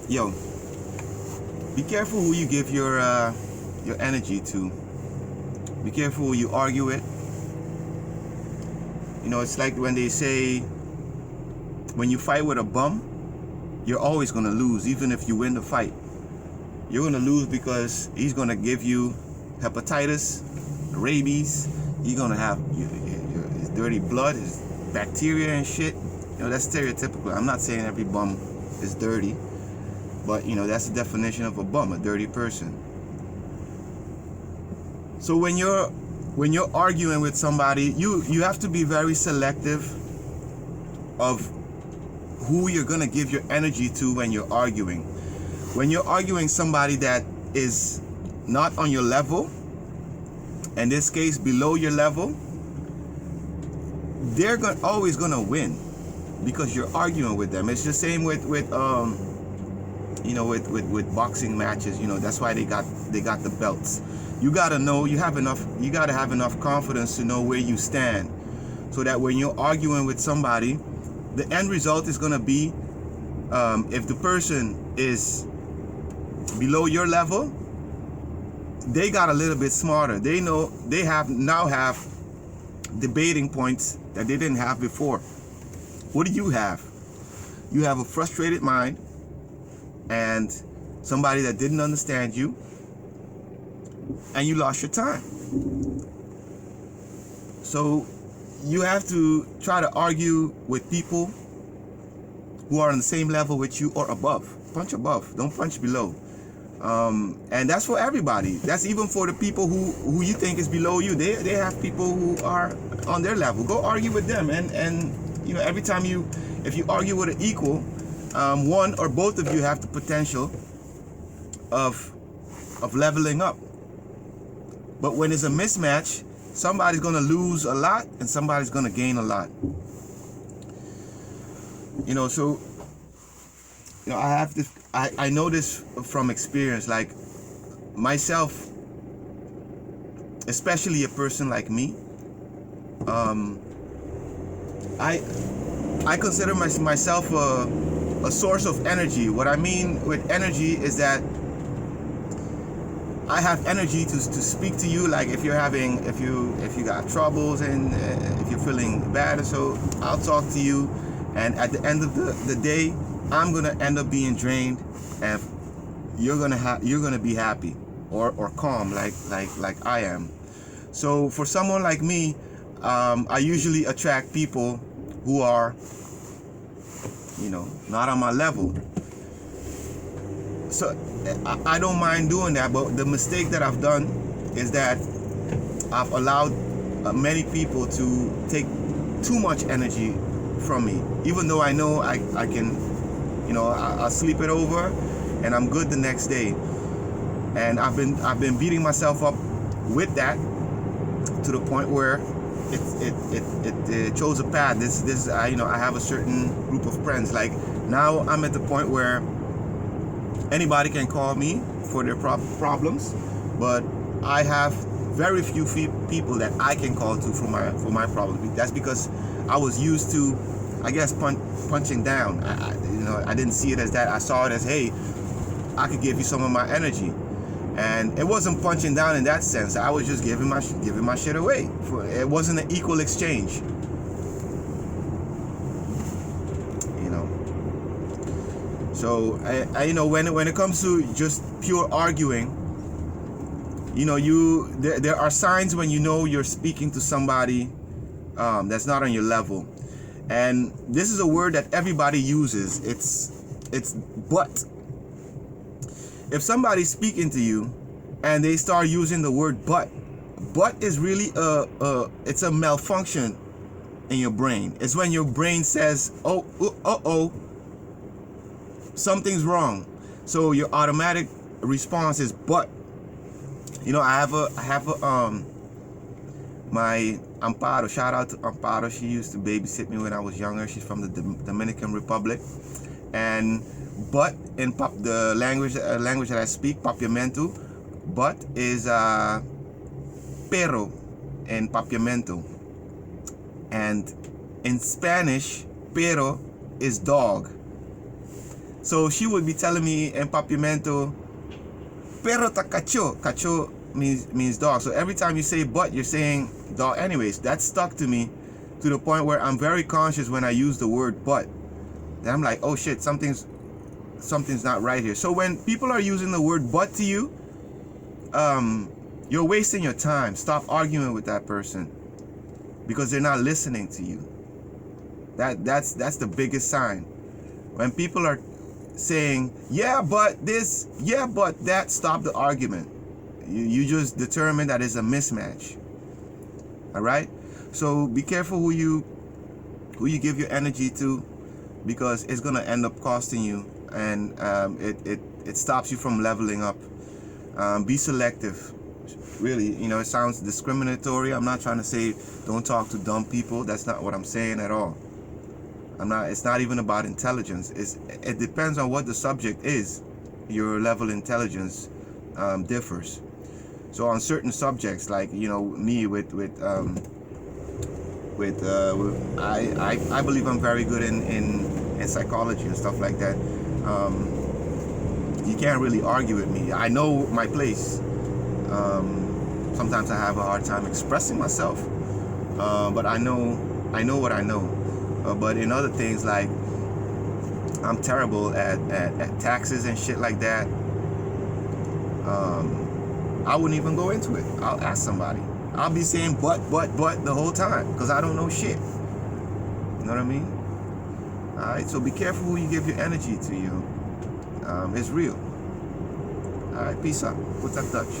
Yo, be careful who you give your energy to. Be careful who you argue with. You know, it's like when they say, when you fight with a bum, you're always gonna lose, even if you win the fight. You're gonna lose because he's gonna give you hepatitis, rabies. He's gonna have his dirty blood, his bacteria and shit. You know, that's stereotypical. I'm not saying every bum is dirty, but you know, that's the definition of a bum, a dirty person. So when you're arguing with somebody, you have to be very selective of who you're gonna give your energy to when you're arguing. When you're arguing somebody that is not on your level, in this case below your level, they're always gonna win because you're arguing with them. It's the same with boxing matches. You know, that's why they got the belts. You gotta know, you gotta have enough confidence to know where you stand, so that when you're arguing with somebody, the end result is gonna be, if the person is below your level, they got a little bit smarter. They know they now have debating points that they didn't have before. What do you have? You have a frustrated mind and somebody that didn't understand you, and you lost your time. So you have to try to argue with people who are on the same level with you or above. Punch above, don't punch below. And that's for everybody. That's even for the people who you think is below you. They have people who are on their level. Go argue with them, and you know, every time if you argue with an equal, one or both of you have the potential of leveling up. But when it's a mismatch, somebody's gonna lose a lot and somebody's gonna gain a lot. You know, so you know, I know this from experience. Like myself, especially a person like me, I consider myself a source of energy. What I mean with energy is that I have energy to speak to you. Like if you got troubles and if you're feeling bad or so, I'll talk to you. And at the end of the day, I'm gonna end up being drained, and you're gonna be happy or calm like I am. So for someone like me, I usually attract people who are, you know, not on my level. So I don't mind doing that, but the mistake that I've done is that I've allowed many people to take too much energy from me, even though I know I can, you know, I'll sleep it over and I'm good the next day. And I've been beating myself up with that to the point where it chose a path. You know, I have a certain group of friends. Like now I'm at the point where anybody can call me for their problems, but I have very few people that I can call to for my problems. That's because I was used to, I guess, punching down. I didn't see it as that. I saw it as, hey, I could give you some of my energy, and it wasn't punching down in that sense. I was just giving my shit away. It wasn't an equal exchange. So I you know, when it comes to just pure arguing, you know, there are signs when you know you're speaking to somebody that's not on your level. And this is a word that everybody uses. It's but. If somebody's speaking to you and they start using the word but is really it's a malfunction in your brain. It's when your brain says, oh, something's wrong. So your automatic response is but. You know, I have a my Amparo, shout out to Amparo. She used to babysit me when I was younger. She's from the Dominican Republic. And but in the language that I speak, Papiamento, but is pero in Papiamento. And in Spanish, pero is dog. So she would be telling me in Papiamento, pero ta cacho. Cacho means dog. So every time you say but, you're saying dog. Anyways, that stuck to me to the point where I'm very conscious when I use the word but. Then I'm like, oh shit, something's not right here. So when people are using the word but to you, you're wasting your time. Stop arguing with that person because they're not listening to you. That's the biggest sign. When people are saying, yeah, but this, yeah, but that, stop the argument. You just determine that it's a mismatch. All right? So be careful who you give your energy to, because it's gonna end up costing you, and it stops you from leveling up. Be selective. Really, it sounds discriminatory. I'm not trying to say don't talk to dumb people. That's not what I'm saying at all. It's not even about intelligence. It depends on what the subject is. Your level of intelligence differs. So on certain subjects, like me I believe I'm very good in psychology and stuff like that. You can't really argue with me. I know my place. Sometimes I have a hard time expressing myself, but I know what I know. But in other things, like I'm terrible at taxes and shit like that. I wouldn't even go into it. I'll ask somebody. I'll be saying but the whole time because I don't know shit. You know what I mean? All right, so be careful who you give your energy to. It's real. All right, peace out. Put that touch.